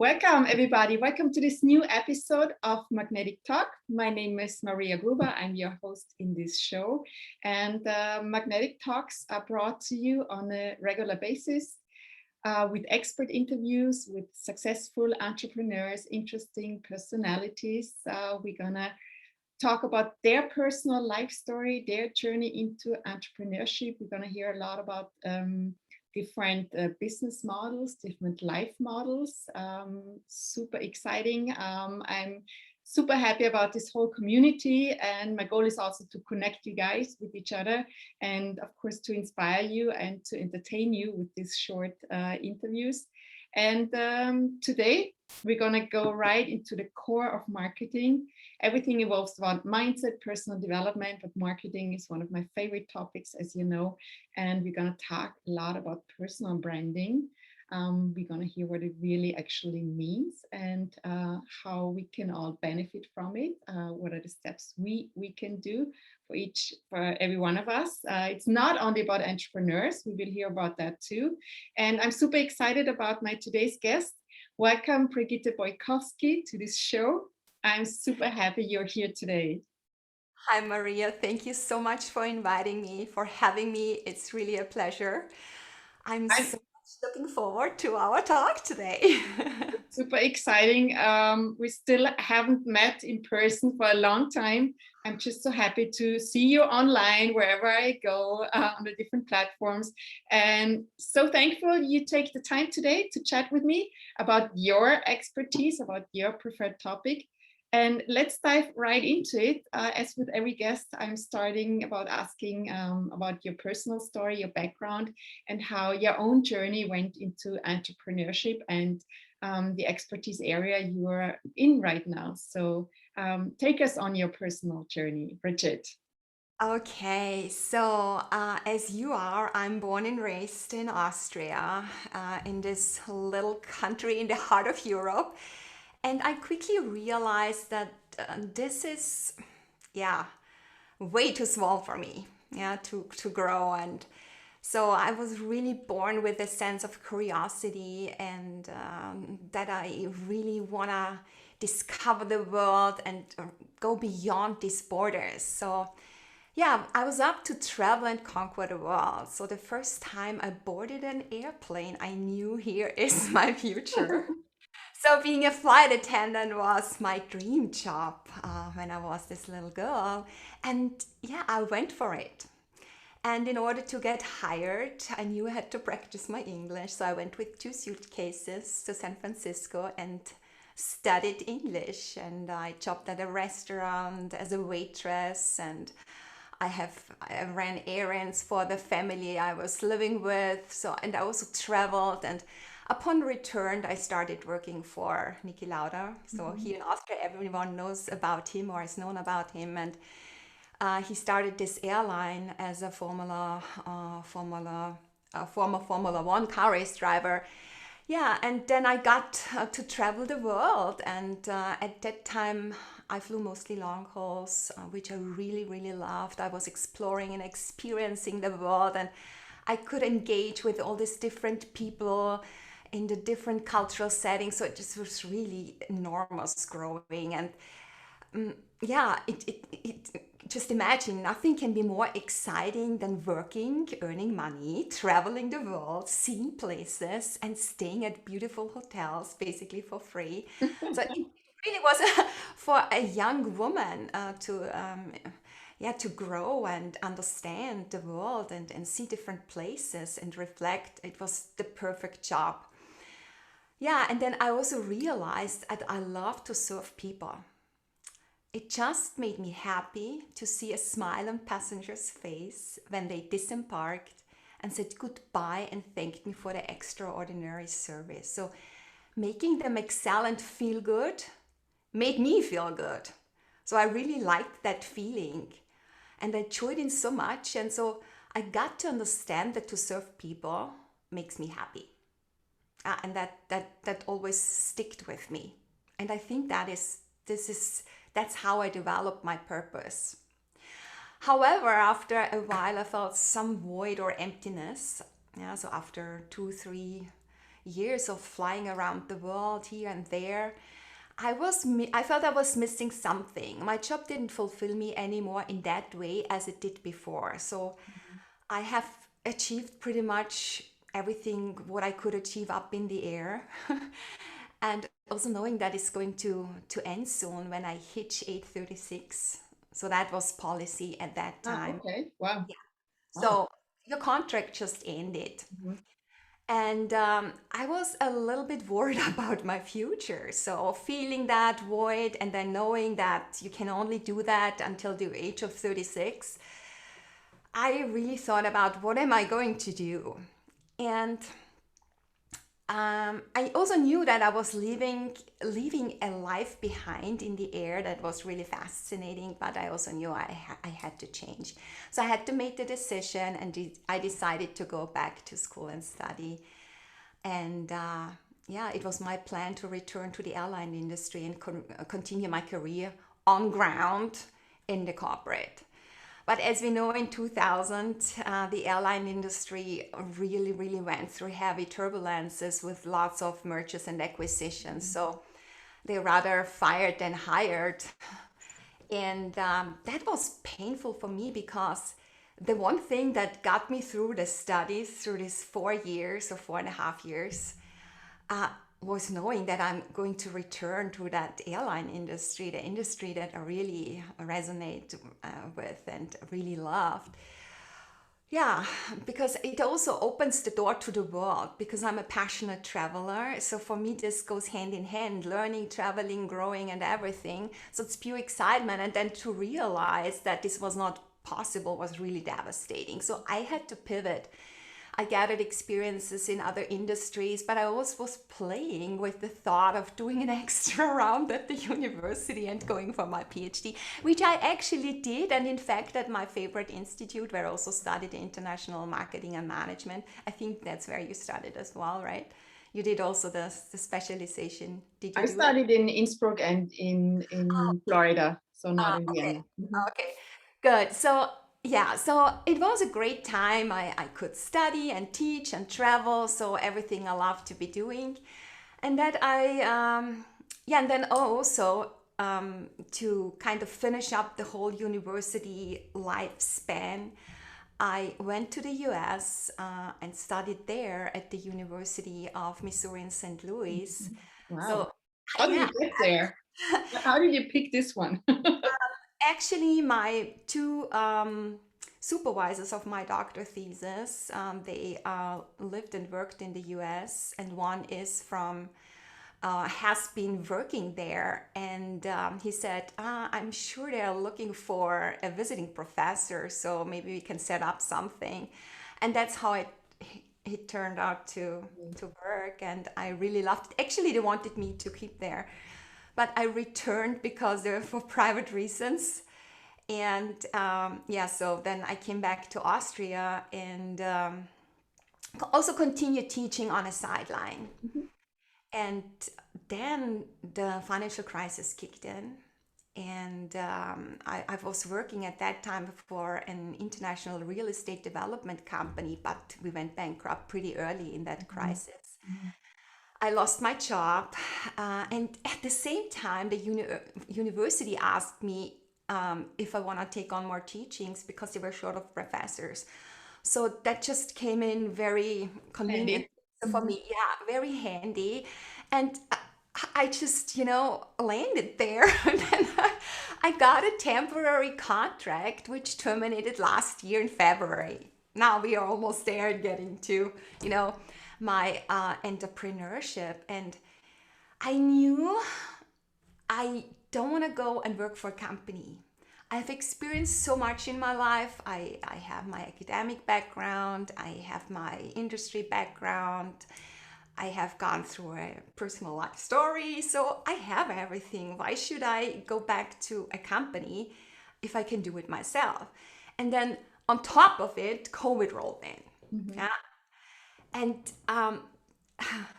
Welcome, everybody. Welcome to this new episode of Magnetic Talk. My name is Maria Gruber. I'm your host in this show. And Magnetic Talks are brought to you on a regular basis with expert interviews with successful entrepreneurs, interesting personalities. We're going to talk about their personal life story, their journey into entrepreneurship. We're going to hear a lot about different business models, different life models. Super exciting. I'm super happy about this whole community, and my goal is also to connect you guys with each other, and of course to inspire you and to entertain you with these short interviews. And today we're going to go right into the core of marketing. Everything evolves about mindset, personal development, but marketing is one of my favorite topics, as you know. And we're going to talk a lot about personal branding. We're going to hear what it really actually means and how we can all benefit from it. What are the steps we can do for every one of us? It's not only about entrepreneurs. We will hear about that too. And I'm super excited about my today's guest. Welcome, Bridget Brands, to this show. I'm super happy you're here today. Hi, Maria. Thank you so much for inviting me, for having me. It's really a pleasure. I'm I'm so much looking forward to our talk today. super exciting. We still haven't met in person for a long time. I'm just so happy to see you online wherever I go on the different platforms. And so thankful you take the time today to chat with me about your expertise, about your preferred topic. And let's dive right into it. As with every guest, I'm starting about asking about your personal story, your background, and how your own journey went into entrepreneurship and the expertise area you are in right now. So take us on your personal journey, Bridget. Okay, so as you are, I'm born and raised in Austria, in this little country in the heart of Europe. And I quickly realized that this is, yeah, way too small for me, yeah, to grow. And so I was really born with a sense of curiosity and that I really want to discover the world and go beyond these borders. So yeah, I was up to travel and conquer the world. So the first time I boarded an airplane, I knew here is my future. So being a flight attendant was my dream job when I was this little girl. And yeah, I went for it. And in order to get hired, I knew I had to practice my English. So I went with 2 suitcases to San Francisco and studied English. And I jobbed at a restaurant as a waitress. And I ran errands for the family I was living with. So, and I also traveled. And upon return, I started working for Niki Lauda. So Mhm. here in Austria, everyone knows about him or is known about him. And he started this airline as a former Formula One car race driver. Yeah, and then I got to travel the world, and at that time I flew mostly long hauls, which I really, really loved. I was exploring and experiencing the world, and I could engage with all these different people in the different cultural settings. So it just was really enormous growing, and yeah, it just imagine nothing can be more exciting than working, earning money, traveling the world, seeing places, and staying at beautiful hotels basically for free. So it really was for a young woman yeah, to grow and understand the world and see different places and reflect. It was the perfect job. Yeah, and then I also realized that I love to serve people. It just made me happy to see a smile on passengers' face when they disembarked and said goodbye and thanked me for the extraordinary service. So making them excel and feel good made me feel good. So I really liked that feeling and I enjoyed it so much. And so I got to understand that to serve people makes me happy. And that always sticked with me. And I think that's how I developed my purpose. However, after a while, I felt some void or emptiness. Yeah, so after 2, 3 years of flying around the world here and there, I felt I was missing something. My job didn't fulfill me anymore in that way as it did before. So I have achieved pretty much everything what I could achieve up in the air. And also knowing that it's going to end soon when I hit 836. So that was policy at that time. Okay. Wow. Yeah. Wow. So your contract just ended. Mhm. And I was a little bit worried about my future. So feeling that void and then knowing that you can only do that until the age of 36, I really thought about what am I going to do? And I also knew that I was leaving a life behind in the air that was really fascinating, but I also knew I had to change. So I had to make the decision, and I decided to go back to school and study. And yeah, it was my plan to return to the airline industry and continue my career on ground in the corporate. But as we know, in 2000, the airline industry really, really went through heavy turbulences with lots of mergers and acquisitions. So they rather fired than hired. And that was painful for me because the one thing that got me through the studies, through these 4 years or 4.5 years, was knowing that I'm going to return to that airline industry, the industry that I really resonate with and really loved. Yeah, because it also opens the door to the world because I'm a passionate traveler. So for me, this goes hand in hand, learning, traveling, growing, and everything. So it's pure excitement. And then to realize that this was not possible was really devastating. So I had to pivot. I gathered experiences in other industries, but I always was playing with the thought of doing an extra round at the university and going for my PhD, which I actually did. And in fact, at my favorite institute, where I also studied international marketing and management. I think that's where you studied as well, right? You did also the specialization. Did you I do it? studied in Innsbruck and in Florida, so not in Okay. Vienna. Mhm. Okay. Good. So, yeah, so it was a great time. I could study and teach and travel. So, everything I love to be doing. And that yeah, and then also to kind of finish up the whole university lifespan, I went to the US and studied there at the University of Missouri in St. Louis. Wow. So, How did yeah, you get there? How did you pick this one? actually, my two supervisors of my doctor thesis, they lived and worked in the US, and one is from has been working there, and he said, "I'm sure they're looking for a visiting professor, so maybe we can set up something," and that's how it turned out to work, and I really loved it. Actually, they wanted me to keep there, but I returned because they were for private reasons. And yeah, so then I came back to Austria and also continued teaching on a sideline. Mhm. And then the financial crisis kicked in. And I was working at that time for an international real estate development company, but we went bankrupt pretty early in that crisis. Mhm. I lost my job, and at the same time, the university asked me if I want to take on more teachings because they were short of professors. So that just came in very convenient Handy. for Mhm. me. Yeah, very handy, and I just landed there. And then I got a temporary contract which terminated last year in February. Now we are almost there getting to my entrepreneurship, and I knew I don't want to go and work for a company. I've experienced so much in my life. I have my academic background, I have my industry background, I have gone through a personal life story, so I have everything. Why should I go back to a company if I can do it myself? And then on top of it, COVID rolled in. Mhm. Yeah. And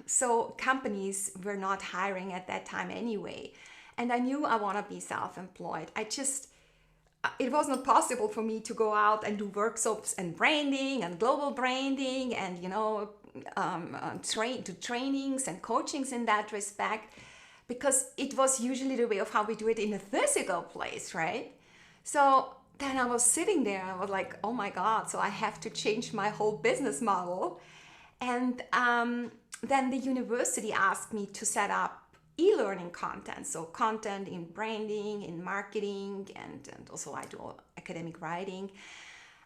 so companies were not hiring at that time anyway. And I knew I want to be self-employed. It was not possible for me to go out and do workshops and branding and global branding and to trainings and coachings in that respect, because it was usually the way of how we do it in a physical place, right? So then I was sitting there, I was like, oh my God, so I have to change my whole business model. And then the university asked me to set up e-learning content, so content in branding, in marketing, and also I do academic writing.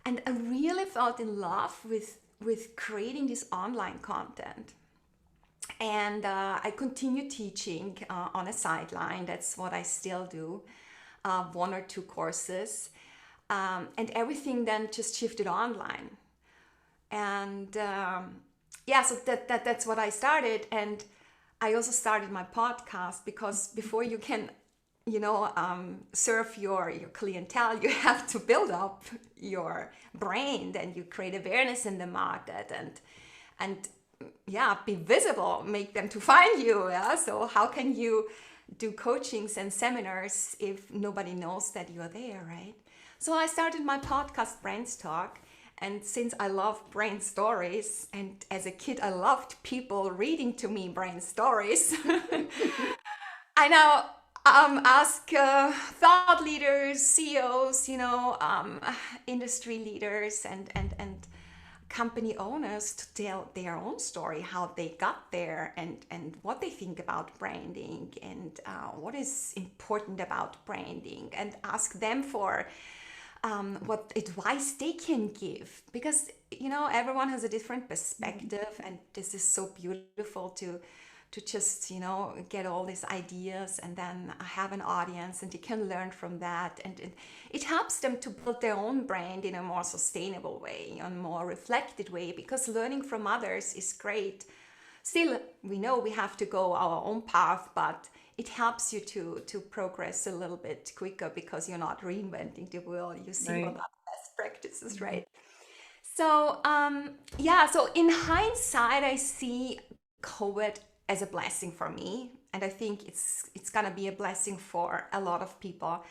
And I really felt in love with creating this online content. And I continue teaching on a sideline. That's what I still do, one or two courses. And everything then just shifted online. And yeah, so that's what I started. And I also started my podcast, because before you can, serve your clientele, you have to build up your brand, and you create awareness in the market, and yeah, be visible, make them to find you. Yeah, so how can you do coachings and seminars if nobody knows that you're there, right? So I started my podcast, Brands Talk. And since I love brain stories, and as a kid I loved people reading to me brain stories, I now ask thought leaders, CEOs, industry leaders, and company owners to tell their own story, how they got there, and what they think about branding, and what is important about branding, and ask them for what advice they can give, because everyone has a different perspective, and this is so beautiful to just get all these ideas, and then have an audience, and you can learn from that, and it helps them to build their own brand in a more sustainable way, a more reflected way, because learning from others is great. Still, we know we have to go our own path, but it helps you to progress a little bit quicker, because you're not reinventing the wheel. You see what Right. are the best practices, right? So yeah, so in hindsight, I see COVID as a blessing for me, and I think it's gonna be a blessing for a lot of people.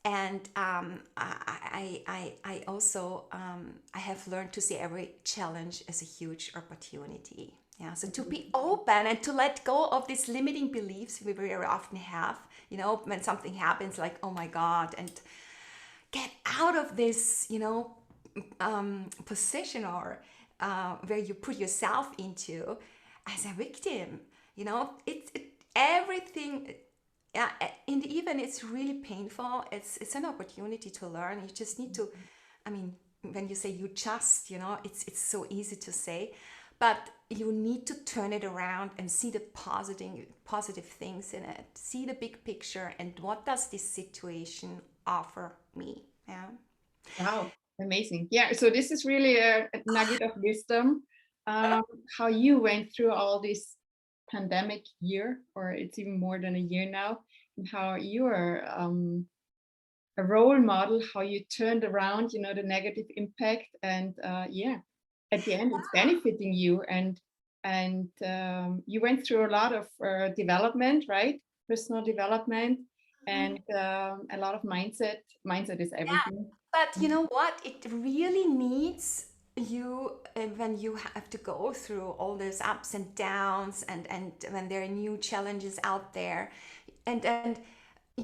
And I also I have learned to see every challenge as a huge opportunity. Yeah, so to be open and to let go of these limiting beliefs we very often have. When something happens, like, oh my God, and get out of this, position, or where you put yourself into as a victim. Everything. Yeah, and even it's really painful. It's an opportunity to learn. You just need to. I mean, when you say you just, it's so easy to say, but you need to turn it around and see the positive things in it. See the big picture, and what does this situation offer me? Yeah. Wow, amazing. Yeah, so this is really a nugget of wisdom. Um, how you went through all this pandemic year, or it's even more than a year now, and how you are a role model, how you turned around, the negative impact, and yeah, at the end, it's benefiting you, and you went through a lot of development, right? Personal development, and a lot of mindset. Mindset is everything. But you know what? It really needs you when you have to go through all those ups and downs, and when there are new challenges out there, and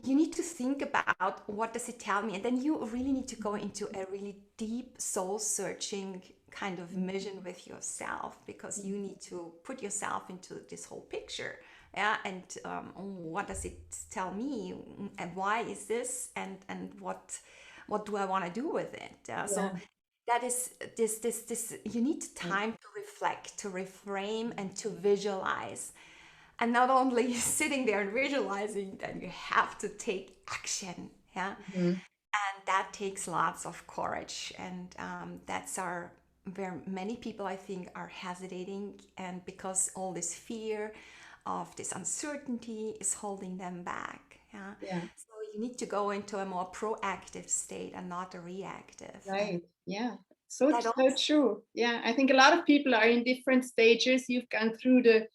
you need to think about, what does it tell me, and then you really need to go into a really deep soul searching kind of mission with yourself, because you need to put yourself into this whole picture. Yeah, and what does it tell me, and why is this, and what do I want to do with it? So Yeah. that is this you need time to reflect, to reframe, and to visualize, and not only sitting there and visualizing, then you have to take action. Yeah, Mhm. and that takes lots of courage, and that's our where many people, I think, are hesitating, and because all this fear of this uncertainty is holding them back. Yeah, Yeah. so you need to go into a more proactive state and not a reactive, and Right. Yeah. So that so also. true. Yeah. I think a lot of people are in different stages. You've gone through the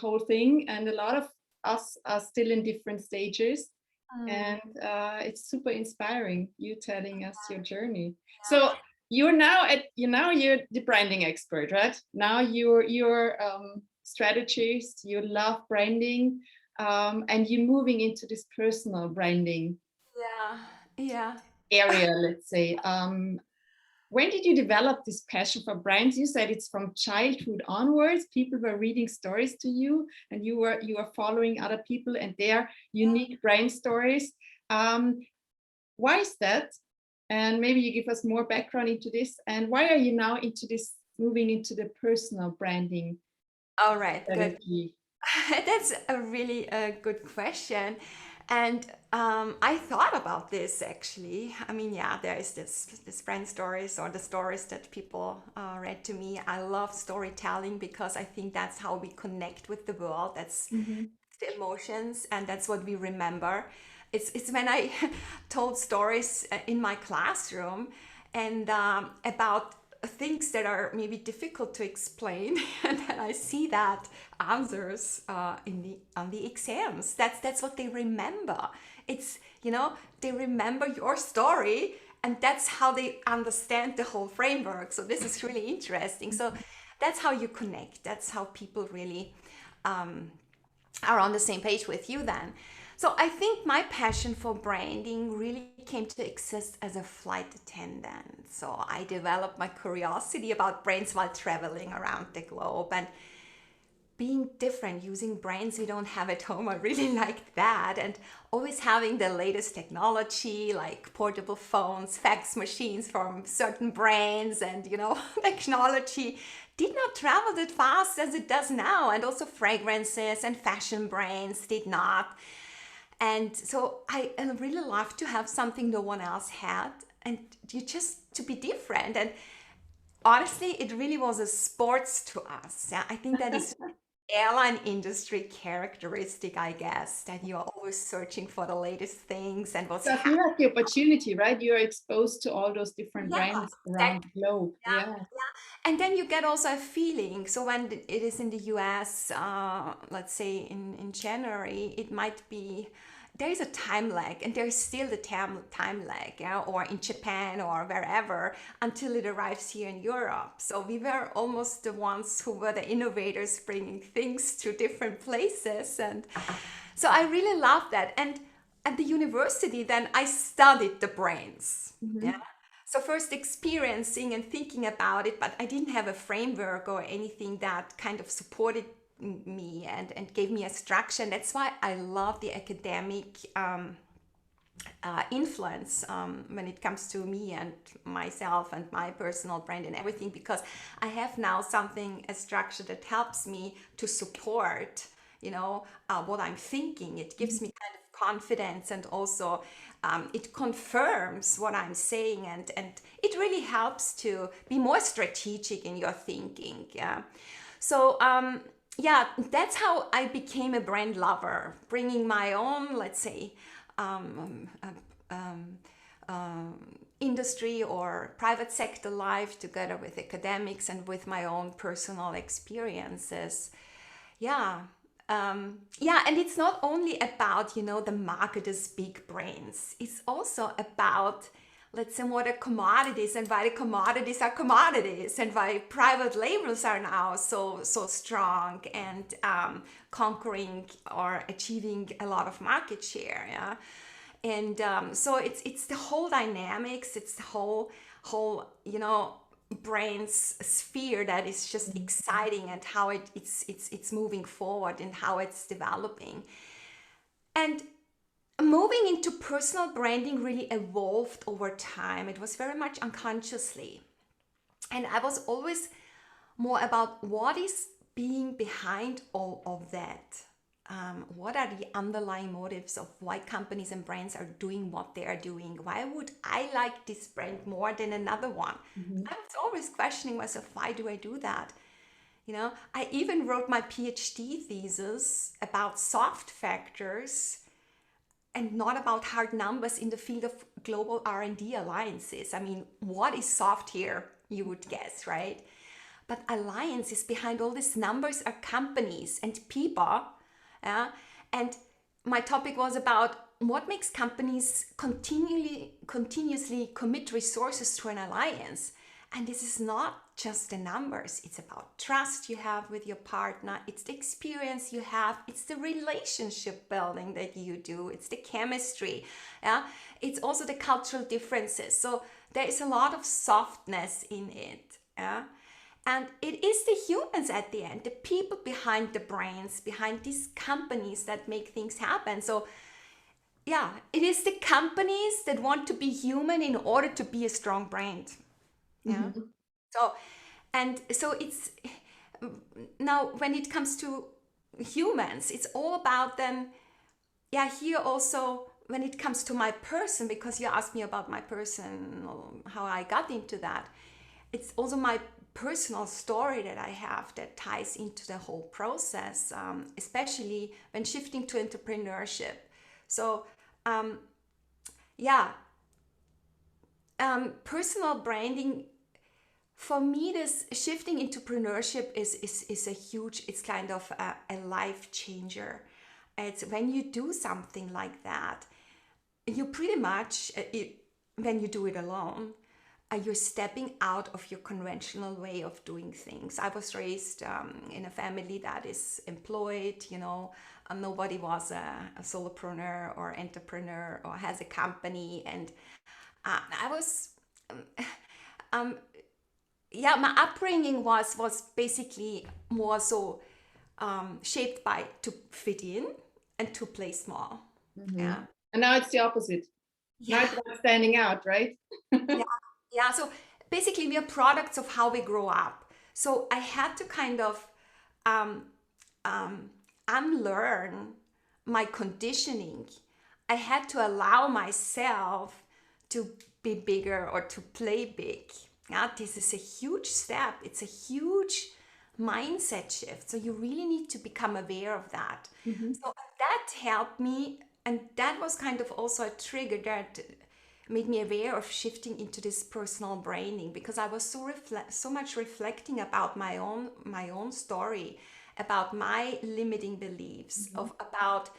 whole thing, and a lot of us are still in different stages. Mm, And it's super inspiring, you telling us your journey. yeah. So you're the branding expert, right? Now you're strategist, you love branding, and you're moving into this personal branding Yeah, yeah. area, let's say. When did you develop this passion for brands? You said it's from childhood onwards. People were reading stories to you, and you were following other people and their unique brand stories. Why is that? And maybe you give us more background into this. And why are you now into this, moving into the personal branding All right, good. strategy? That's a really good question. And I thought about this actually. I mean, yeah, there is this brand stories or the stories that people read to me. I love storytelling because I think that's how we connect with the world. That's Mm-hmm. the emotions, and that's what we remember. It's when I told stories in my classroom and about things that are maybe difficult to explain, and then I see that answers in the on the exams. That's what they remember. It's, they remember your story, and that's how they understand the whole framework. So this is really interesting. So that's how you connect. That's how people really are on the same page with you then. So I think my passion for branding really came to exist as a flight attendant. So I developed my curiosity about brands while traveling around the globe and being different, using brands we don't have at home. I really liked that. And always having the latest technology like portable phones, fax machines from certain brands, and technology did not travel that fast as it does now. And also fragrances and fashion brands did not. And so I really love to have something no one else had, and you just to be different. And honestly, it really was a sports to us. Yeah, I think that is airline industry characteristic, I guess, that you are always searching for the latest things and what's Because you happening. have the opportunity, right? You're exposed to all those different Yeah, brands around exactly. the globe. Yeah, Yeah. yeah. And then you get also a feeling. So when it is in the US, let's say in January, it might be, there is a time lag, and there is still the time lag, yeah, or in Japan or wherever, until it arrives here in Europe. So we were almost the ones who were the innovators, bringing things to different places. And so I really love that. And at the university, then I studied the brains. Yeah. Mm-hmm. So first experiencing and thinking about it, but I didn't have a framework or anything that kind of supported me and gave me a structure. And that's why I love the academic influence when it comes to me and myself and my personal brand and everything, because I have now something, a structure that helps me to support, what I'm thinking. It gives me kind of confidence, and also it confirms what I'm saying, and it really helps to be more strategic in your thinking. Yeah. So yeah, that's how I became a brand lover, bringing my own, let's say, um, um, industry or private sector life together with academics and with my own personal experiences. Yeah. Yeah, and it's not only about, the marketers' big brains. It's also about, let's say, what are commodities, and why the commodities are commodities, and why private labels are now so strong and conquering or achieving a lot of market share. Yeah. And so it's the whole dynamics, it's the whole brain's sphere that is just exciting, and how it's moving forward and how it's developing. And moving into personal branding really evolved over time. It was very much unconsciously, and I was always more about what is being behind all of that. What are the underlying motives of why companies and brands are doing what they are doing? Why would I like this brand more than another one? Mm-hmm. I was always questioning myself, why do I do that? I even wrote my PhD thesis about soft factors and not about hard numbers in the field of global R&D alliances. I mean, what is soft here, you would guess, right? But alliances behind all these numbers are companies and people. And my topic was about what makes companies continuously commit resources to an alliance. And this is not just the numbers. It's about trust you have with your partner. It's the experience you have. It's the relationship building that you do. It's the chemistry. Yeah. It's also the cultural differences. So there is a lot of softness in it. Yeah. And it is the humans at the end, the people behind the brains, behind these companies that make things happen. So yeah, it is the companies that want to be human in order to be a strong brand. Yeah. Mhm. So, and so it's now when it comes to humans, it's all about them. Yeah, here also when it comes to my person, because you asked me about my person, or how I got into that, it's also my personal story that I have that ties into the whole process, especially when shifting to entrepreneurship. So, yeah, personal branding for me, this shifting into entrepreneurship is a huge, it's kind of a life changer. It's when you do something like that, you pretty much, when you do it alone, you're stepping out of your conventional way of doing things. I was raised in a family that is employed, nobody was a solopreneur or entrepreneur or has a company. And I was, um, yeah, my upbringing was basically more so shaped by to fit in and to play small. Mhm. Yeah. And now it's the opposite. Now Yeah. it's about standing out, right? Yeah. Yeah. So basically, we are products of how we grow up. So I had to kind of um, um, unlearn my conditioning. I had to allow myself to be bigger or to play big. Yeah, this is a huge step. It's a huge mindset shift. So you really need to become aware of that. Mhm. So that helped me, and that was kind of also a trigger that made me aware of shifting into this personal branding, because I was so much reflecting about my own story, about my limiting beliefs, Mhm. of about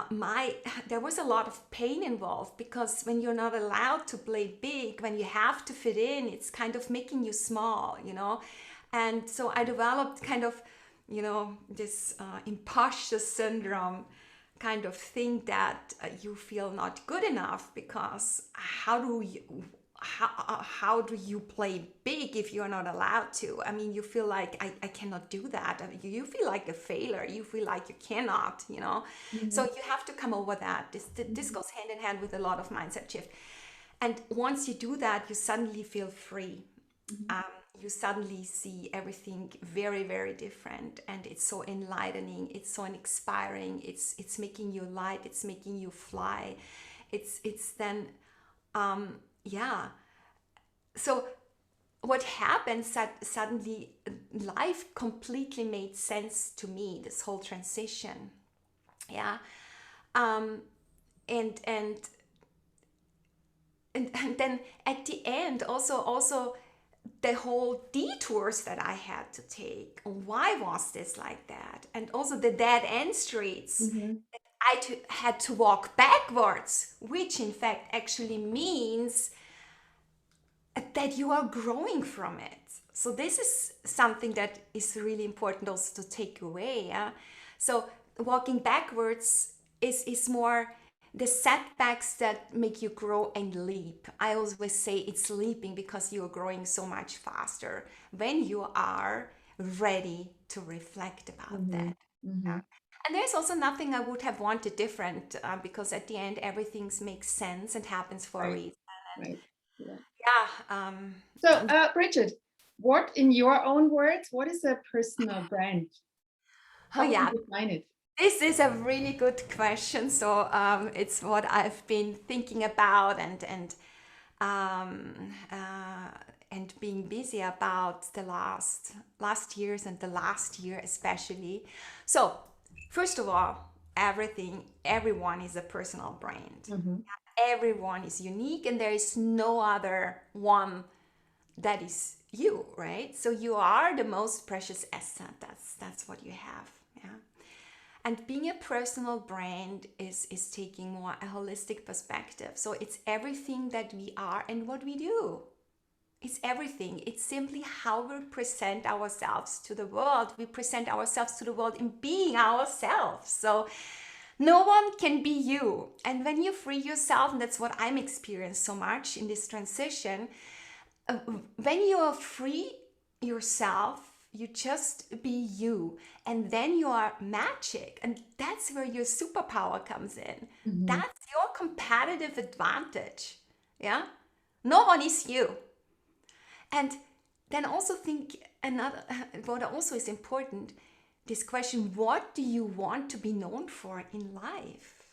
my there was a lot of pain involved, because when you're not allowed to play big, when you have to fit in, it's kind of making you small. And so I developed kind of this imposter syndrome kind of thing, that you feel not good enough, because how do you play big if you're not allowed to? I mean, you feel like I cannot do that. I mean, you feel like a failure. You feel like you cannot. So Mhm. you have to come over that. This goes hand in hand with a lot of mindset shift. And once you do that, you suddenly feel free. Mhm. um, you suddenly see everything very, very different, and it's so enlightening, it's so inspiring, it's making you light, it's making you fly. It's then yeah. So what happened, suddenly life completely made sense to me, this whole transition. Yeah. um and and and then at the end, also the whole detours that I had to take. Why was this like that? And also the dead end streets. Mhm. Had to walk backwards, which in fact actually means that you are growing from it. So this is something that is really important also to take away. Yeah? So walking backwards is more the setbacks that make you grow and leap. I always say it's leaping, because you are growing so much faster when you are ready to reflect about Mhm. that. Yeah. Mhm. And there's also nothing I would have wanted different, because at the end everything makes sense and happens for a Right. reason. And Right. Yeah. yeah, So, Bridget, what, in your own words, what is a personal brand? oh How would yeah, you define it? this is a really good question. So it's what I've been thinking about, um, uh, and being busy about the last years, and the last year especially. So first of all, everyone is a personal brand. Mhm. Everyone is unique, and there is no other one that is you, right? So you are the most precious asset. That's what you have. Yeah. And being a personal brand is taking more a holistic perspective. So it's everything that we are and what we do. It's everything. It's simply how we present ourselves to the world. We present ourselves to the world in being ourselves. So no one can be you. And when you free yourself, and that's what I'm experiencing so much in this transition, when you are free yourself, you just be you, and then you are magic, and that's where your superpower comes in. Mhm. That's your competitive advantage. Yeah, no one is you. And then also think another, what also is important, this question: what do you want to be known for in life?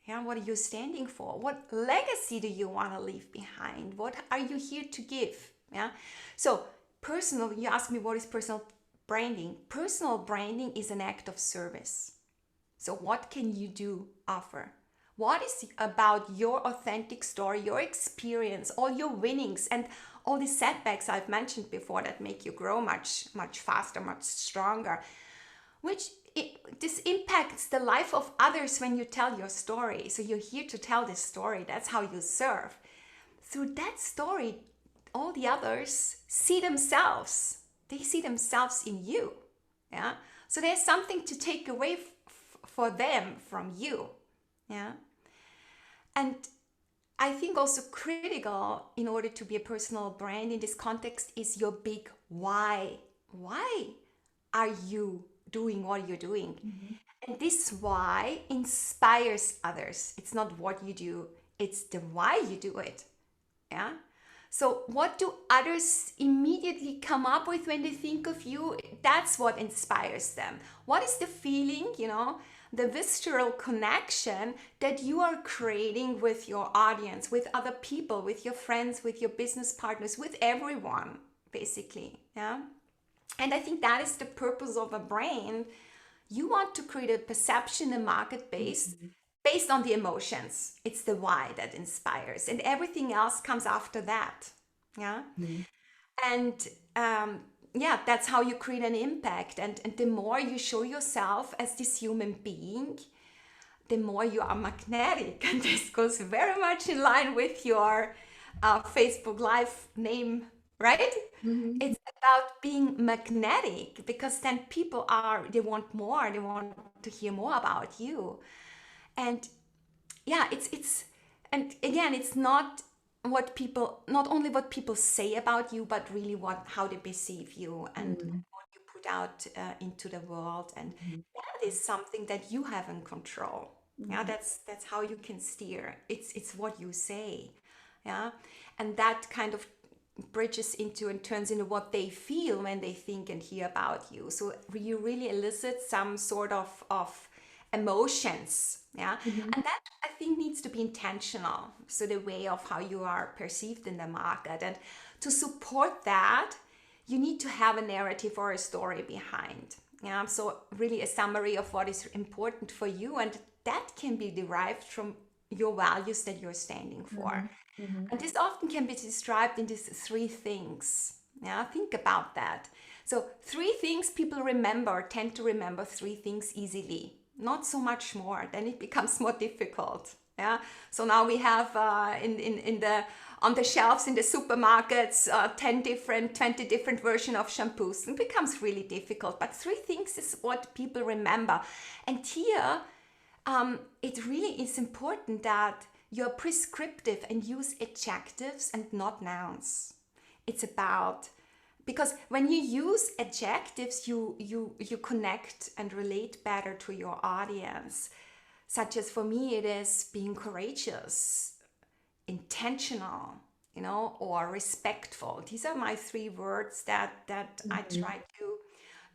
Yeah, what are you standing for? What legacy do you want to leave behind? What are you here to give? Yeah. So personal, you ask me what is personal branding? Personal branding is an act of service. So what can you do, offer? What is about your authentic story, your experience, all your winnings, and all the setbacks I've mentioned before that make you grow much, much faster, much stronger, which this impacts the life of others when you tell your story. So you're here to tell this story. That's how you serve. Through that story, all the others see themselves. They see themselves in you. Yeah. So there's something to take away for them from you. Yeah. And I think also critical in order to be a personal brand in this context is your big why. Why are you doing what you're doing? Mhm. And this why inspires others. It's not what you do, it's the why you do it. Yeah. So what do others immediately come up with when they think of you? That's what inspires them. What is the feeling, the visceral connection that you are creating with your audience, with other people, with your friends, with your business partners, with everyone, basically. Yeah. And I think that is the purpose of a brand. You want to create a perception in market based on the emotions. It's the why that inspires, and everything else comes after that. Yeah. Mhm. And yeah, that's how you create an impact. And the more you show yourself as this human being, the more you are magnetic. And this goes very much in line with your Facebook Live name, right? Mhm. It's about being magnetic, because then they want more, they want to hear more about you. And yeah, and again, it's not only what people say about you, but really how they perceive you, and Mhm. what you put out into the world. And Mhm. that is something that you have in control. Yeah, Mhm. that's how you can steer. It's what you say. Yeah. And that kind of bridges into and turns into what they feel when they think and hear about you. So you really elicit some sort of emotions. Yeah. Mhm. And that, I think, needs to be intentional. So the way of how you are perceived in the market. And to support that, you need to have a narrative or a story behind. Yeah. So really a summary of what is important for you, and that can be derived from your values that you're standing for. Mhm. Mhm. And this often can be described in these three things. Yeah, think about that. So, three things people tend to remember three things easily, not so much more. Then it becomes more difficult. Yeah. So now we have in the on the shelves in the supermarkets 20 different versions of shampoos. It becomes really difficult. But three things is what people remember. And here it really is important that you're prescriptive and use adjectives and not nouns. It's about, because when you use adjectives, you connect and relate better to your audience. Such as, for me, it is being courageous, intentional, or respectful. These are my three words that I Mhm. try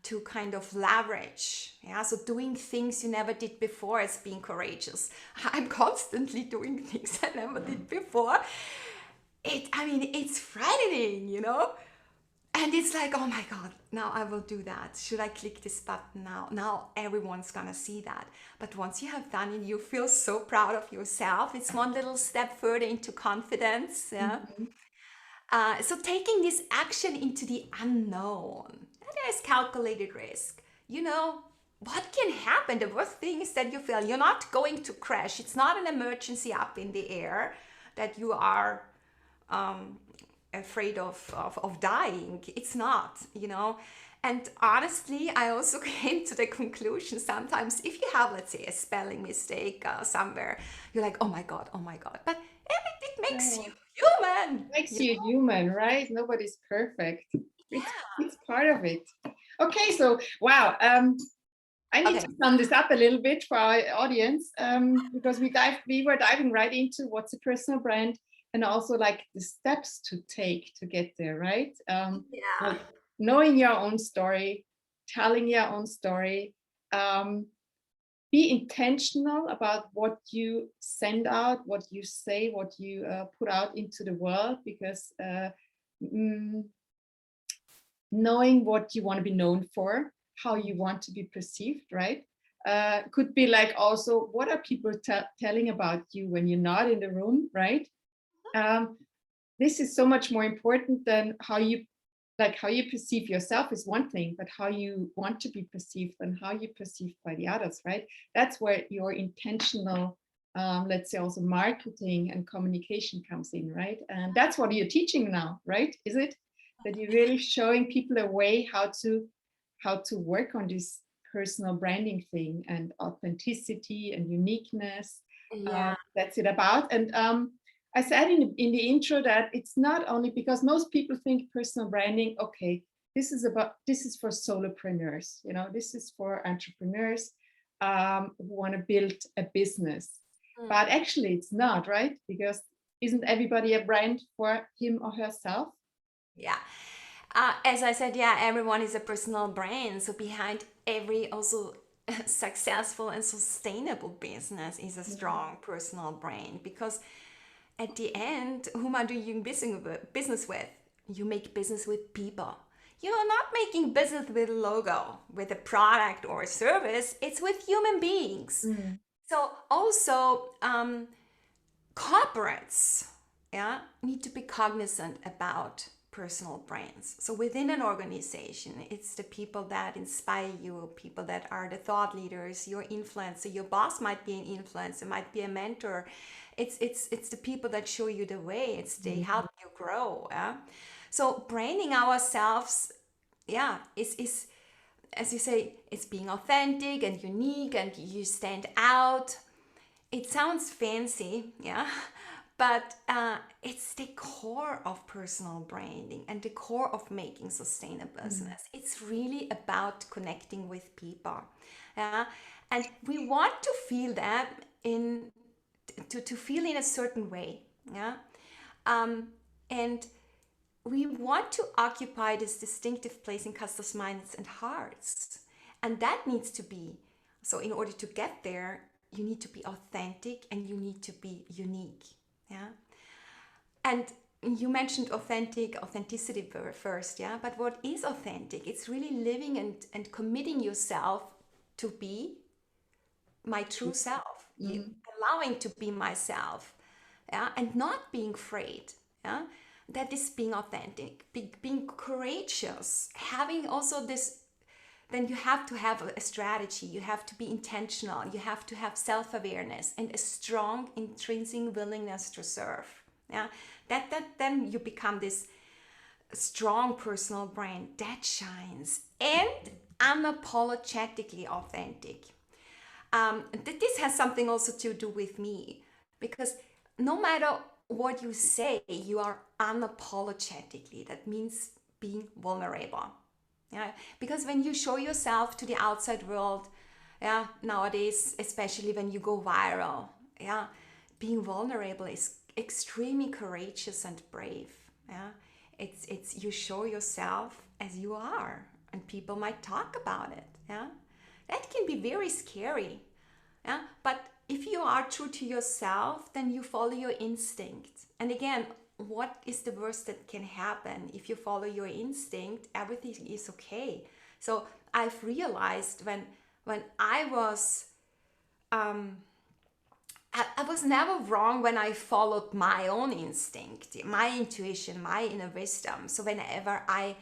to kind of leverage. Yeah, so doing things you never did before is being courageous. I'm constantly doing things I never did before. It's frightening. And it's like, oh my God, now I will do that. Should I click this button now? Now everyone's gonna see that. But once you have done it, you feel so proud of yourself. It's one little step further into confidence. Yeah. Mhm. So taking this action into the unknown, there's calculated risk. What can happen? The worst thing is that you feel you're not going to crash. It's not an emergency up in the air that you are afraid of dying. It's not, you know. And honestly, I also came to the conclusion sometimes if you have, let's say, a spelling mistake somewhere, you're like, oh my God, oh my God. But it makes you human. Makes you human, right? Nobody's perfect. It's part of it. Okay, so wow. I need to sum this up a little bit for our audience because we were diving right into what's a personal brand and also like the steps to take to get there, right? Like knowing your own story, telling your own story, be intentional about what you send out, what you say, what you put out into the world, because knowing what you want to be known for, how you want to be perceived, right? Could be like also, what are people telling about you when you're not in the room, right? This is so much more important than how you perceive yourself is one thing, but how you want to be perceived and how you perceived by the others, right? That's where your intentional, let's say also marketing and communication comes in, right? And that's what you're teaching now, right? Is it that you're really showing people a way how to work on this personal branding thing and authenticity and uniqueness? That's it about. And I said in the intro that it's not only because most people think personal branding, okay, this is for solopreneurs, you know, this is for entrepreneurs who want to build a business. But actually it's not, right? Because isn't everybody a brand for him or herself? Yeah. As I said, everyone is a personal brand. So behind every also successful and sustainable business is a strong personal brand, because at the end, whom are you doing business with? You make business with people. You're not making business with a logo, with a product or a service. It's with human beings. So also corporates need to be cognizant about personal brands. So within an organization, it's the people that inspire you, people that are the thought leaders, your influencer. Your boss might be an influencer, might be a mentor. It's the people that show you the way. They help you grow. So branding ourselves, is as you say, it's being authentic and unique, and you stand out. It sounds fancy, but it's the core of personal branding and the core of making sustainable business. It's really about connecting with people, and we want to feel that to feel in a certain way, and we want to occupy this distinctive place in customers' minds and hearts, and that needs to be so. In order to get there, you need to be authentic and you need to be unique. And you mentioned authenticity first, but what is authentic? It's really living and committing yourself to be my true self, allowing to be myself, and not being afraid. That is being authentic, being courageous, having also this. Then you have to have a strategy, you have to be intentional, you have to have self-awareness and a strong intrinsic willingness to serve. That then you become this strong personal brand that shines and unapologetically authentic. This has something also to do with me, because no matter what you say, you are unapologetically. That means being vulnerable. Because when you show yourself to the outside world, nowadays, especially when you go viral, being vulnerable is extremely courageous and brave. It's you show yourself as you are, and people might talk about it. That can be very scary. But if you are true to yourself, then you follow your instinct. And again, what is the worst that can happen? If you follow your instinct, everything is okay. So I've realized when I was I was never wrong when I followed my own instinct, my intuition, my inner wisdom. So whenever I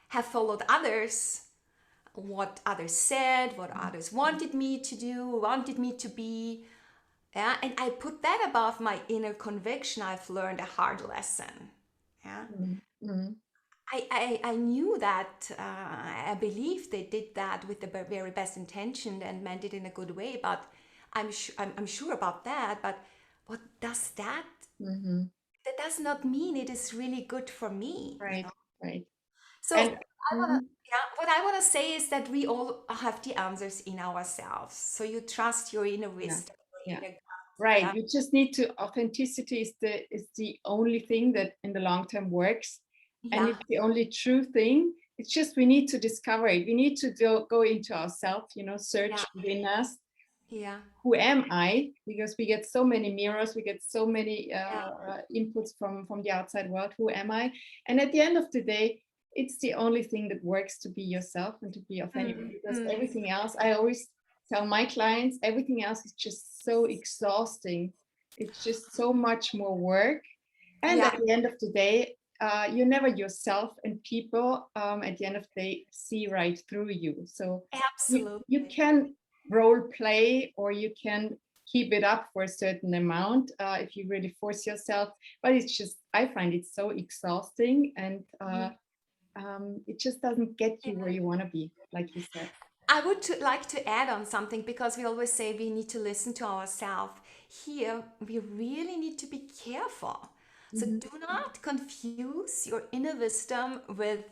have followed others, what others said, what others wanted me to do, wanted me to be, and I put that above my inner conviction, I've learned a hard lesson. Yeah. Mm. I knew that, I believe they did that with the very best intention and meant it in a good way, but I'm sure about that. But what does that, Mhm. that does not mean it is really good for me, you Right, know? right. So And I wanna, mhm, yeah, what I wanna say is that we all have the answers in ourselves. So you trust your inner yeah, wisdom, your yeah. inner gut, Right. yeah, You just need to authenticity is the only thing that in the long term works. And yeah, it's the only true thing. It's just we need to discover it. We need to go into ourselves, yeah, search within us. yeah, Who am I? Because we get so many mirrors, we get so many yeah, inputs from the outside world. Who am I? And at the end of the day, it's the only thing that works to be yourself and to be authentic. mm, Because mm, everything else, I always tell my clients, everything else is just so exhausting. It's just so much more work. And yeah, at the end of the day, you're never yourself, and people at the end of the day see right through you. So you absolutely. can role play, or you can keep it up for a certain amount if you really force yourself, but it's just, I find it so exhausting, and it just doesn't get you where you want to be, like you said. I would like to add on something because we always say we need to listen to ourselves. Here, we really need to be careful. So Mhm. do not confuse your inner wisdom with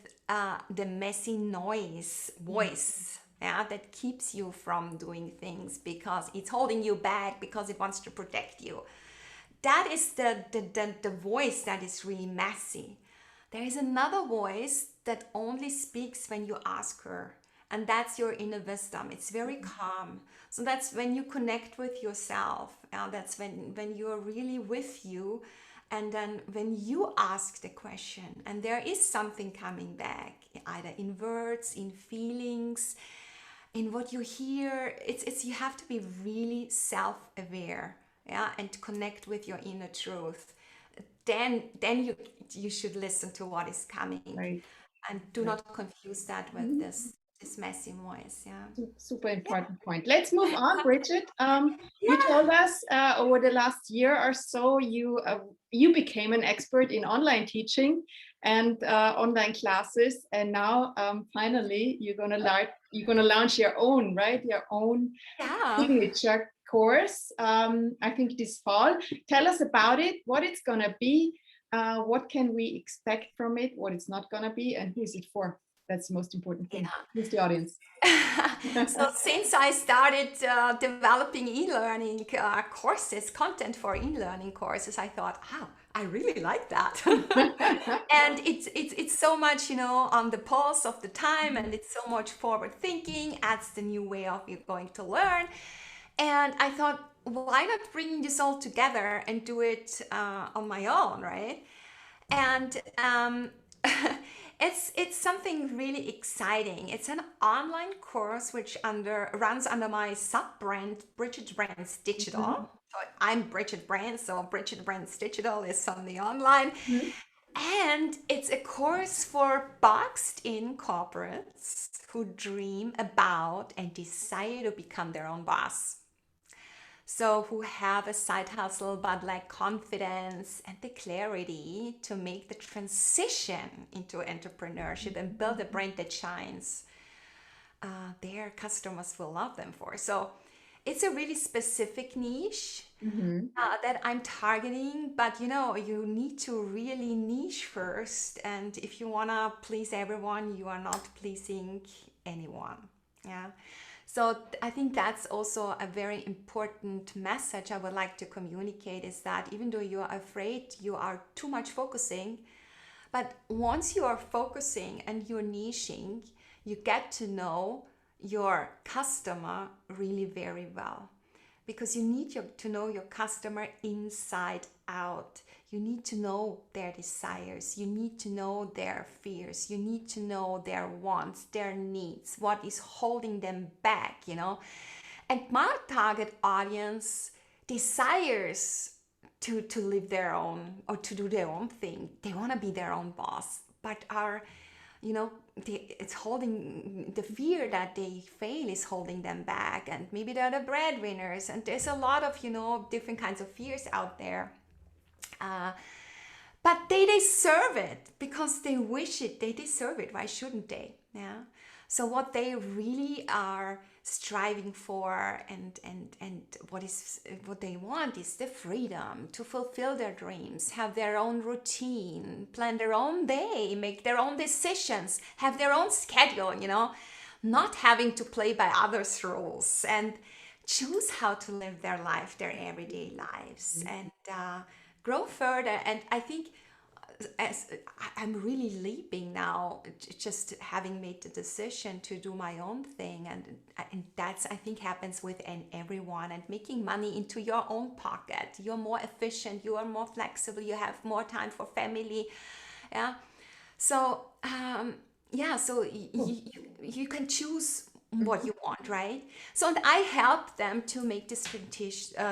the messy noise Yeah. voice. Yeah, that keeps you from doing things because it's holding you back because it wants to protect you. That is the voice that is really messy. There is another voice that only speaks when you ask her, and that's your inner wisdom. It's very calm. So that's when you connect with yourself. That's when you're really with you, and then when you ask the question, and there is something coming back, either in words, in feelings, in what you hear. It's you have to be really self-aware, yeah, and connect with your inner truth. Then you should listen to what is coming, Right, and do right. not confuse that with Mhm. this messy voice. Yeah. Super important point. Let's move on, Bridget. You Yeah. told us over the last year or so, you became an expert in online teaching and online classes, and now finally you're gonna launch your own, right? Your own Yeah. signature course. I think this fall. Tell us about it. What it's gonna be. What can we expect from it? What it's not gonna be, and who is it for? That's the most important thing. Who's the audience? So since I started developing e-learning courses, content for e-learning courses, I thought, wow, I really like that. And it's so much, on the pulse of the time, and it's so much forward thinking, adds the new way of you going to learn. And I thought, why not bring this all together and do it on my own, right? And it's something really exciting. It's an online course which runs under my sub brand Bridget Brands Digital. Mhm. So I'm Bridget Brands, so Bridget Brands Digital is on the online, Mhm. and it's a course for boxed in corporates who dream about and desire to become their own boss. So, who have a side hustle but lack confidence and the clarity to make the transition into entrepreneurship and build a brand that shines, their customers will love them for. So, it's a really specific niche Mhm. that I'm targeting, but you need to really niche first. And if you want to please everyone, you are not pleasing anyone. Yeah. So I think that's also a very important message I would like to communicate, is that even though you are afraid, you are too much focusing, but once you are focusing and you're niching, you get to know your customer really very well, because you need to know your customer inside out. You need to know their desires. You need to know their fears. You need to know their wants, their needs, what is holding them back. And my target audience desires to live their own, or to do their own thing. They want to be their own boss, but it's holding, the fear that they fail is holding them back, and maybe they're the breadwinners, and there's a lot of different kinds of fears out there. but they deserve it because they wish it. They deserve it. Why shouldn't they? Yeah. So what they really are striving for, and what they want is the freedom to fulfill their dreams, have their own routine, plan their own day, make their own decisions, have their own schedule, not having to play by others' rules, and choose how to live their life, their everyday lives, and grow further. And I think as I'm really leaping now, just having made the decision to do my own thing, and that's, I think, happens with everyone, and making money into your own pocket. You're more efficient, you are more flexible, you have more time for family. Yeah. So you can choose what you want, right? So, and I help them to make this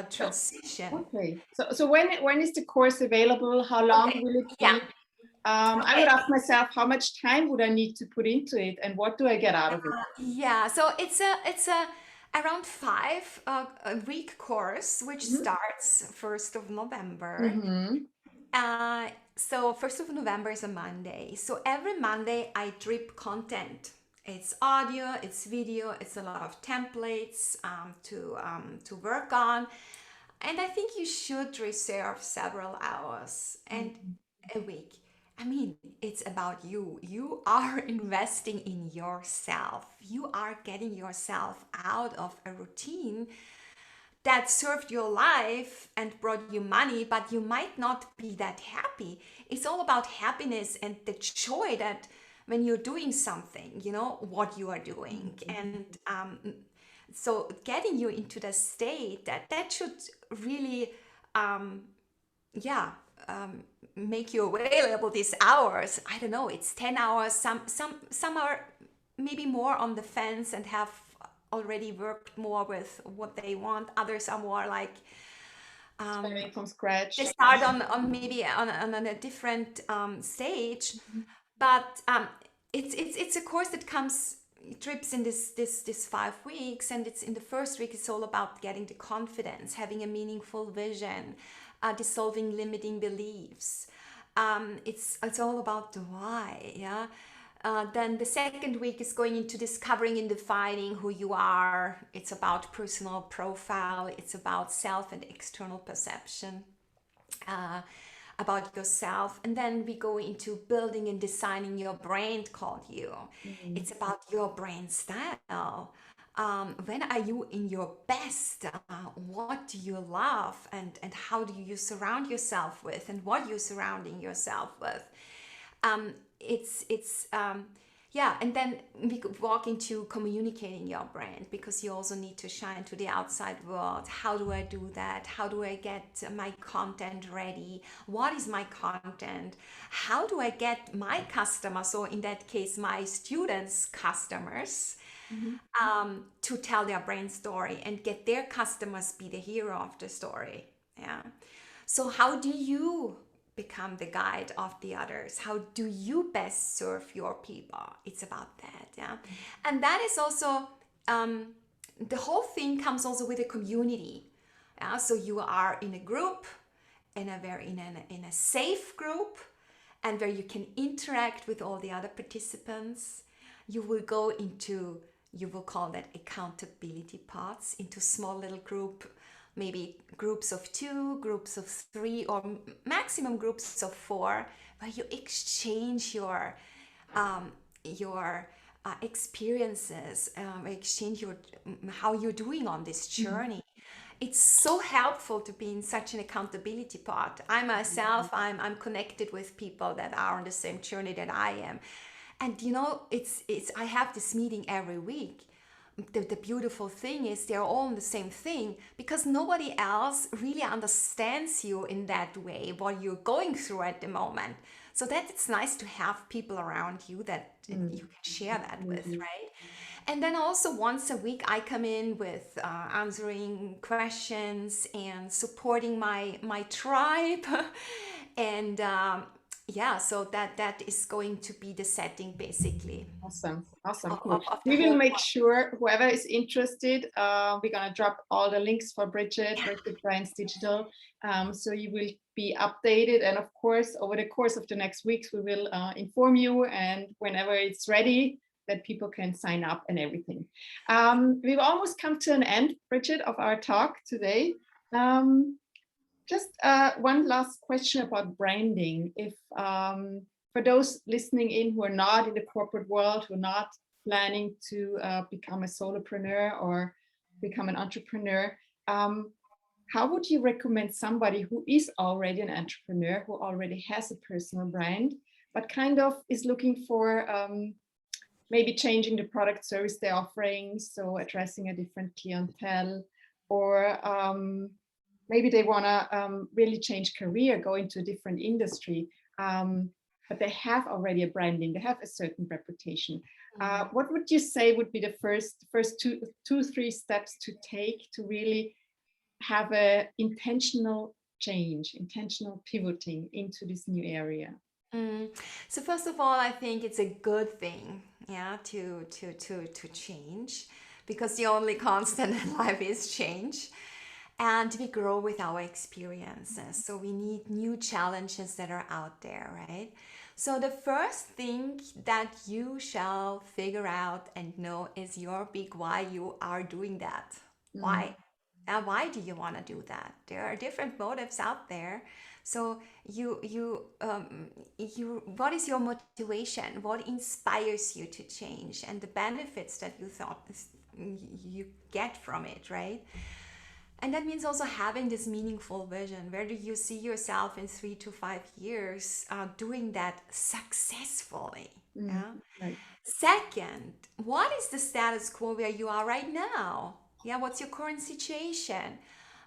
transition. Okay. So when is the course available? How long Okay. will it be? Yeah. I would ask myself, how much time would I need to put into it, and what do I get out of it? Yeah, so it's a around 5 week course, which starts 1st of November. Mm-hmm. So 1st of November is a Monday. So every Monday I drip content. It's audio, it's video, it's a lot of templates to work on. And I think you should reserve several hours and a week. I mean, it's about you. You are investing in yourself. You are getting yourself out of a routine that served your life and brought you money, but you might not be that happy. It's all about happiness and the joy that when you're doing something, what you are doing. And so getting you into the state that should really yeah make you available these hours. I don't know, it's 10 hours. Some are maybe more on the fence and have already worked more with what they want. Others are more like Starting from scratch. they start on maybe on a different stage. But it's a course that comes trips in this 5 weeks, and it's in the first week. It's all about getting the confidence, having a meaningful vision, dissolving limiting beliefs. It's all about the why. Yeah. Then the second week is going into discovering and defining who you are. It's about personal profile. It's about self and external perception. About yourself. And then we go into building and designing your brand called you. It's about your brand style. When are you in your best? What do you love? And how do you surround yourself with? And what you're surrounding yourself with? It's yeah, and then we could walk into communicating your brand, because you also need to shine to the outside world. How do I do that? How do I get my content ready? What is my content? How do I get my customers, so in that case my students' customers, to tell their brand story and get their customers be the hero of the story? Yeah. So how do you become the guide of the others? How do you best serve your people? It's about that. Yeah. And that is also the whole thing comes also with a community. Yeah. So you are in a group, in a safe group, and where you can interact with all the other participants. You will go into, you will call that accountability pods, into small little group, maybe groups of 2, groups of 3, or maximum groups of 4, where you exchange your experiences, exchange your how you're doing on this journey. It's so helpful to be in such an accountability pod. I myself, I'm connected with people that are on the same journey that I am, and it's I have this meeting every week. The beautiful thing is they're all in the same thing, because nobody else really understands you in that way, what you're going through at the moment. So that it's nice to have people around you that you can share that with, right? And then also once a week I come in with answering questions and supporting my tribe and yeah, so that is going to be the setting basically Awesome, awesome, of, cool. of the We will whole make sure whoever is interested, we're gonna drop all the links for yeah. Bridget Brands Digital, so you will be updated. And of course, over the course of the next weeks, we will inform you, and whenever it's ready, that people can sign up and everything. We've almost come to an end, Bridget, of our talk today. Just one last question about branding. If for those listening in who are not in the corporate world, who are not planning to become a solopreneur or become an entrepreneur, how would you recommend somebody who is already an entrepreneur, who already has a personal brand, but kind of is looking for maybe changing the product service they're offering, so addressing a different clientele, or maybe they want to really change career, go into a different industry, but they have already a branding, they have a certain reputation. Mm. What would you say would be the first two, 3 steps to take to really have a intentional change, intentional pivoting into this new area? Mm. So first of all, I think it's a good thing, yeah, to change, because the only constant in life is change, and we grow with our experiences. So we need new challenges that are out there, right? So the first thing that you shall figure out and know is your big why you are doing that. Mm, Why? And why do you want to do that? There are different motives out there. So you what is your motivation? What inspires you to change, and the benefits that you thought you get from it, right? And that means also having this meaningful vision. Where do you see yourself in 3 to 5 years doing that successfully? mm, Yeah. right. Second, what is the status quo where you are right now? Yeah, what's your current situation?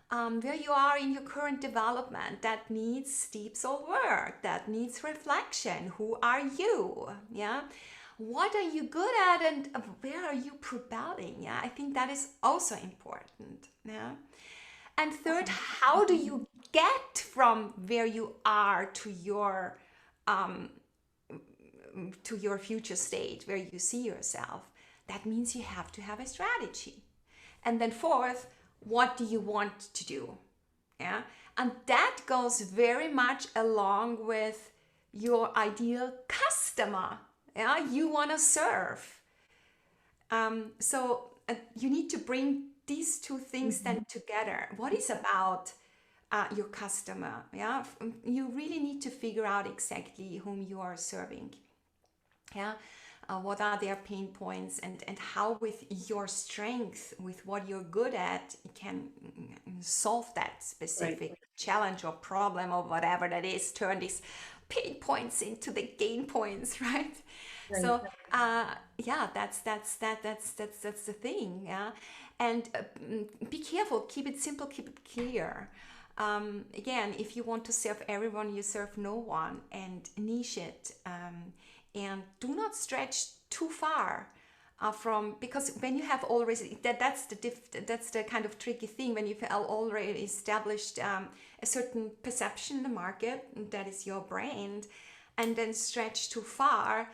Where you are in your current development that needs deep soul work, that needs reflection. Who are you? Yeah. What are you good at, and where are you propelling? Yeah, I think that is also important. Yeah. And third, Awesome. how do you get from where you are to your future state where you see yourself? That means you have to have a strategy. And then fourth, what do you want to do? Yeah. And that goes very much along with your ideal customer. Yeah, you want to serve. So you need to bring these two things Mhm. then together. What is about your customer? Yeah, you really need to figure out exactly whom you are serving. Yeah, what are their pain points, and how with your strength, with what you're good at, you can solve that Right, specific challenge or problem or whatever that is. Turn these pain points into the gain points, right? right. So yeah, that's the thing. Yeah, and be careful. Keep it simple. Keep it clear. Again, if you want to serve everyone, you serve no one, and niche it. And do not stretch too far from, because when you have already that's the kind of tricky thing. When you've already established a certain perception in the market, that is your brand, and then stretch too far,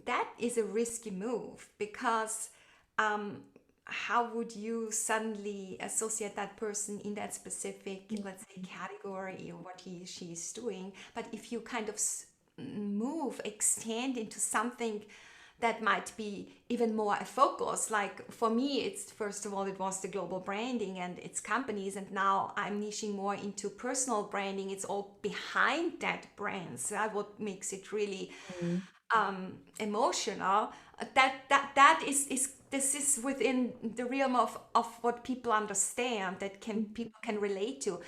that is a risky move, because how would you suddenly associate that person in that specific, let's say, category, or what he she is doing? But if you kind of extend into something that might be even more a focus, like for me, it's first of all, it was the global branding and its companies, and now I'm niching more into personal branding. It's all behind that brand. So that what makes it really Mm, emotional. That is this is within the realm of what people understand, that can people can relate to.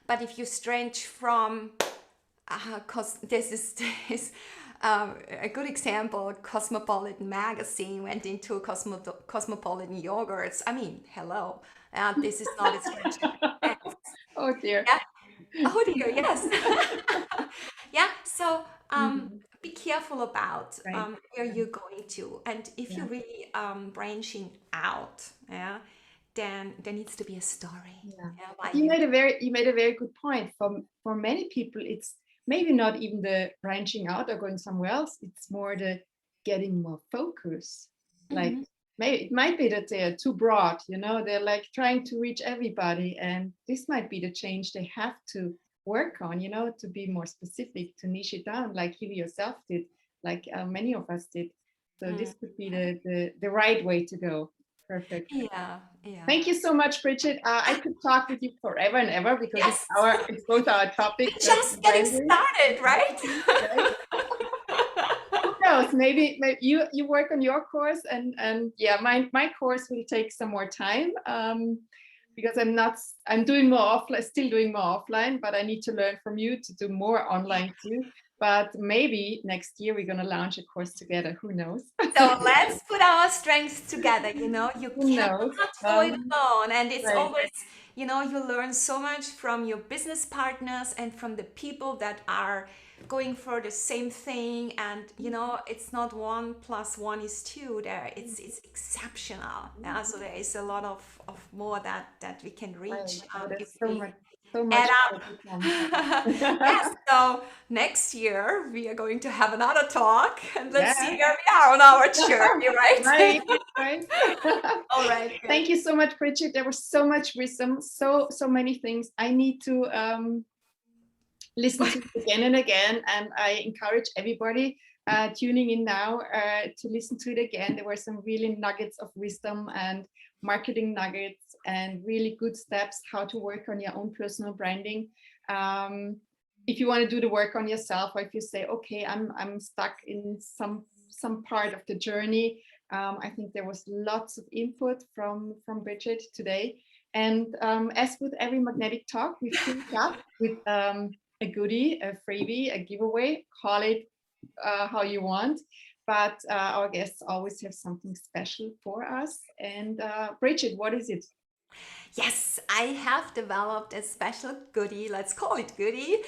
But if you stretch from, because this a good example, Cosmopolitan magazine went into Cosmopolitan yogurts. I mean, hello, this is not a stretch. oh dear. Yeah. Oh dear, yes. Yeah, so Mhm. be careful about Right. where you're going to, and if Yeah. you're really branching out, yeah, then there needs to be a story. Yeah. Yeah, But why you. you made a very good point. For many people, it's maybe not even the branching out or going somewhere else. It's more the getting more focus. Like Mhm. maybe it might be that they're too broad, they're like trying to reach everybody. And this might be the change they have to work on, to be more specific, to niche it down, like you yourself did, like many of us did. So Mm. this could be the right way to go. Perfect. Yeah, yeah. Thank you so much, Bridget. I could talk with you forever and ever because Yes, it's both our topic, we're personal just getting branding. started, right? Right? Who knows? Maybe you work on your course, and yeah, my course will take some more time, because I'm doing more offline, still doing more offline, but I need to learn from you to do more online too. But maybe next year we're gonna launch a course together. Who knows? So let's put our strengths together. You Who knows? cannot go it alone. And it's Right. always, you learn so much from your business partners and from the people that are going for the same thing. And, it's not 1 + 1 = 2 there. It's exceptional. Yeah? So there is a lot of more that we can Right. reach Oh, if there's we so much add more up. to come. Yes, so next year we are going to have another talk and let's see Yeah. where we are on our journey, right? Right, right. All right, good. Thank you so much, Bridget. There was so much wisdom, so many things. I need to listen to it again and again, and I encourage everybody tuning in now to listen to it again. There were some really nuggets of wisdom and marketing nuggets and really good steps how to work on your own personal branding. If you want to do the work on yourself, or if you say, okay, I'm stuck in some part of the journey, I think there was lots of input from Bridget today. And as with every magnetic talk, we finish up with a goodie, a freebie, a giveaway, call it how you want. But our guests always have something special for us. And Bridget, what is it? Yes, I have developed a special goodie, let's call it goodie,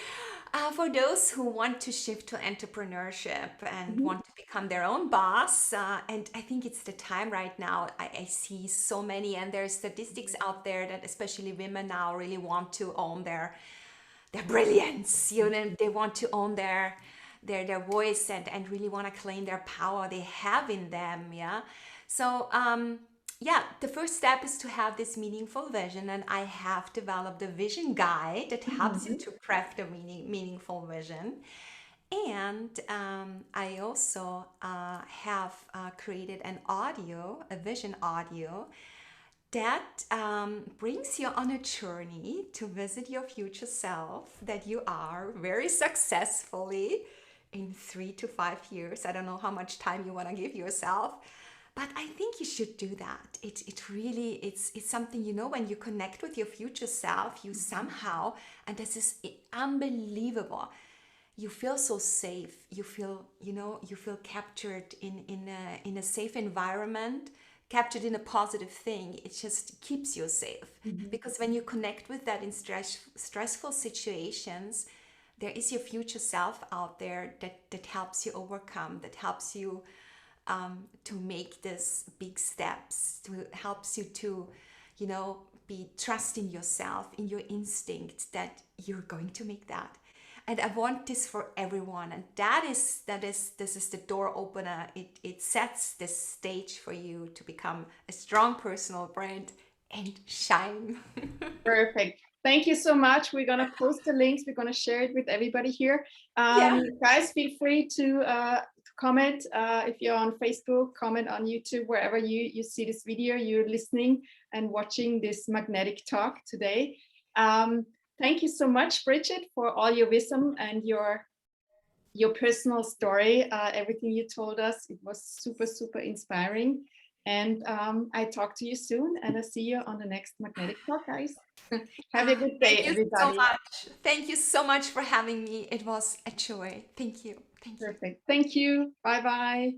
for those who want to shift to entrepreneurship and Mhm. want to become their own boss. And I think it's the time right now. I see so many, and there's statistics out there that especially women now really want to own their brilliance. They want to own their voice and really want to claim their power they have in them. Yeah. So yeah, the first step is to have this meaningful vision, and I have developed a vision guide that helps you Mhm. to craft a meaningful vision. And I also have created a vision audio that brings you on a journey to visit your future self that you are very successfully in 3 to 5 years. I don't know how much time you want to give yourself, but I think you should do that. It really it's something, when you connect with your future self, you somehow, and this is unbelievable, you feel so safe. You feel captured in a safe environment, captured in a positive thing. It just keeps you safe, Mhm. because when you connect with that in stressful situations, there is your future self out there that helps you overcome, that helps you to make these big steps, to helps you to, be trusting yourself, in your instinct that you're going to make that. And I want this for everyone. And this is the door opener. It sets the stage for you to become a strong personal brand and shine. Perfect. Thank you so much. We're going to post the links. We're going to share it with everybody here. Yeah. Guys, feel free to comment if you're on Facebook, comment on YouTube, wherever you see this video, you're listening and watching this magnetic talk today. Thank you so much, Bridget, for all your wisdom and your personal story, everything you told us. It was super inspiring. And I talk to you soon, and I see you on the next magnetic talk, guys. Have a good day, Thank you so everybody. much. Thank you so much for having me. It was a joy. Thank you. Thank you. Perfect. Thank you. Bye bye.